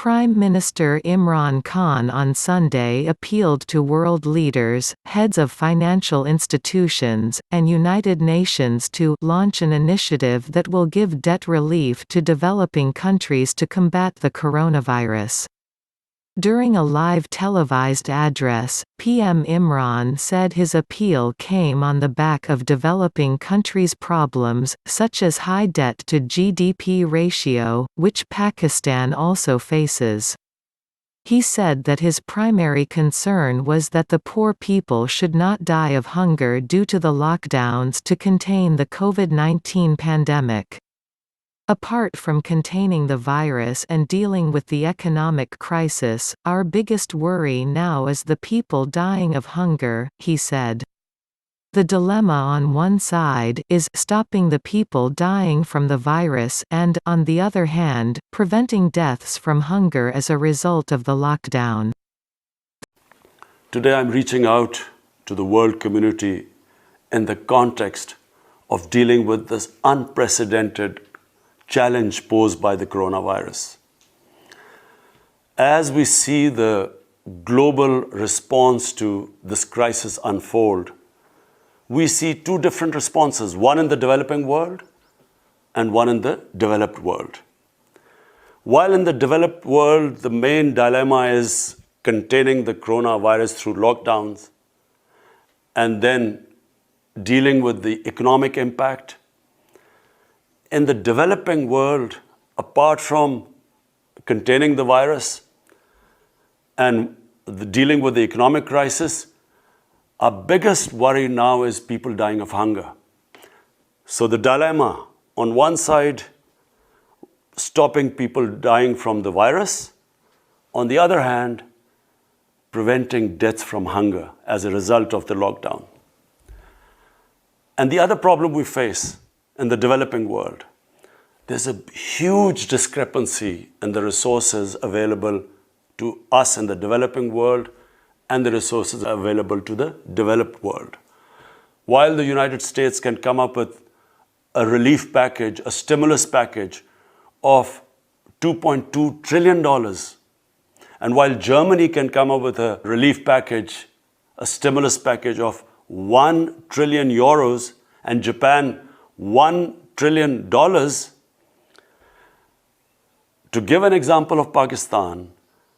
Prime Minister Imran Khan on Sunday appealed to world leaders, heads of financial institutions, and United Nations to launch an initiative that will give debt relief to developing countries to combat the coronavirus. During a live televised address, PM Imran said his appeal came on the back of developing countries' problems, such as high debt-to-GDP ratio, which Pakistan also faces. He said that his primary concern was that the poor people should not die of hunger due to the lockdowns to contain the COVID-19 pandemic. Apart from containing the virus and dealing with the economic crisis, our biggest worry now is the people dying of hunger, he said. The dilemma on one side is stopping the people dying from the virus and, on the other hand, preventing deaths from hunger as a result of the lockdown. Today I'm reaching out to the world community in the context of dealing with this unprecedented challenge posed by the coronavirus. As we see the global response to this crisis unfold, we see two different responses, one in the developing world and one in the developed world. While in the developed world, the main dilemma is containing the coronavirus through lockdowns and then dealing with the economic impact. In the developing world, apart from containing the virus and dealing with the economic crisis, our biggest worry now is people dying of hunger. So the dilemma, on one side, stopping people dying from the virus, on the other hand, preventing deaths from hunger as a result of the lockdown. And the other problem we face in the developing world, there's a huge discrepancy in the resources available to us in the developing world and the resources available to the developed world. While the United States can come up with a relief package, a stimulus package of $2.2 trillion, and while Germany can come up with a relief package, a stimulus package of 1 trillion euros, and Japan $1 trillion. To give an example of Pakistan,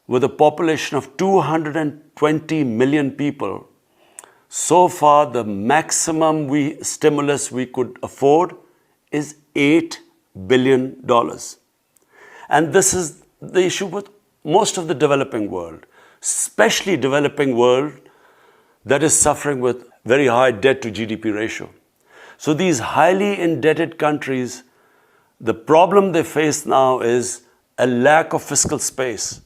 with a population of 220 million people, so far the maximum stimulus we could afford is $8 billion. And this is the issue with most of the developing world, especially developing world that is suffering with very high debt to GDP ratio. So these highly indebted countries, the problem they face now is a lack of fiscal space.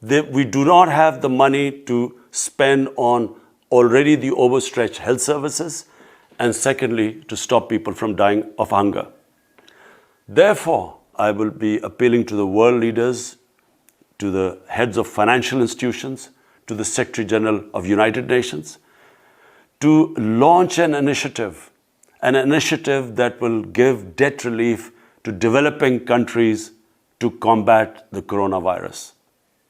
We do not have the money to spend on already the overstretched health services, and secondly, to stop people from dying of hunger. Therefore, I will be appealing to the world leaders, to the heads of financial institutions, to the Secretary General of United Nations, to launch an initiative that will give debt relief to developing countries to combat the coronavirus.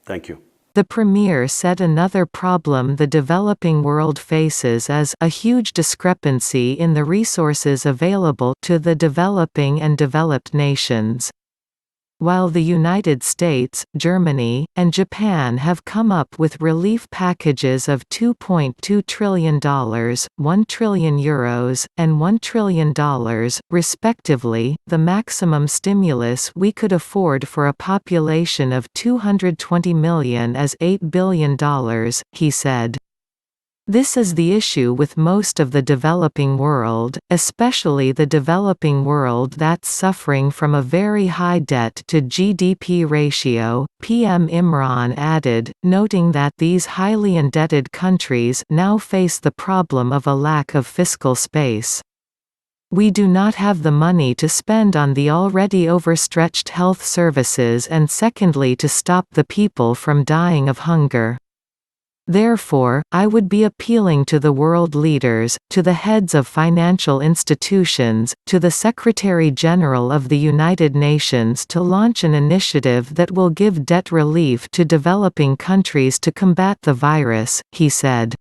Thank you. The Premier said another problem the developing world faces is a huge discrepancy in the resources available to the developing and developed nations. While the United States, Germany, and Japan have come up with relief packages of $2.2 trillion, €1 trillion, and $1 trillion, respectively, the maximum stimulus we could afford for a population of 220 million is $8 billion, he said. This is the issue with most of the developing world, especially the developing world that's suffering from a very high debt-to-GDP ratio, PM Imran added, noting that these highly indebted countries now face the problem of a lack of fiscal space. We do not have the money to spend on the already overstretched health services and secondly to stop the people from dying of hunger. Therefore, I would be appealing to the world leaders, to the heads of financial institutions, to the Secretary-General of the United Nations to launch an initiative that will give debt relief to developing countries to combat the virus, he said.